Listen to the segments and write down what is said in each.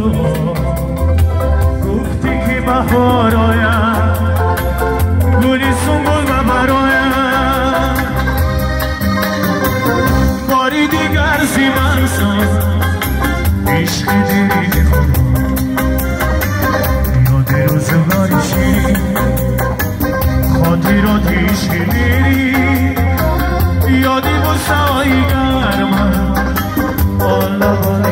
آرزو گفتی که بهار آید گلی سنبول و براید باری دیگر زیبن ساز عشق دیری کنم یاد روزگاری شیرین خاطراتی شیرین یادی بسایی گرمم بالا بالی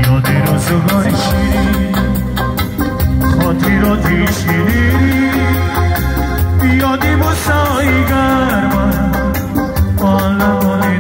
یادی روزگاری شیرین خاطراتی شیرین یادی بسایی گرمم بالا بالی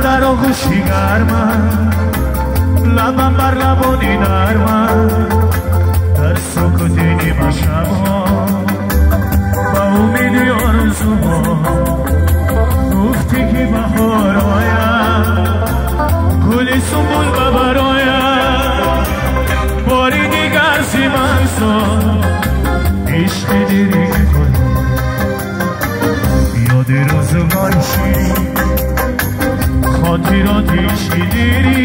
در آغوشی گرمم لبم بر لبانی نرمم در سکوت نیمه شبا با امیدی آرزوها گفتی که بهار آید گلی سنبول و براید باری دیگر زیبن ساز عشق دیری کنم یاد روزگاری شیرین خاطراتی شیرین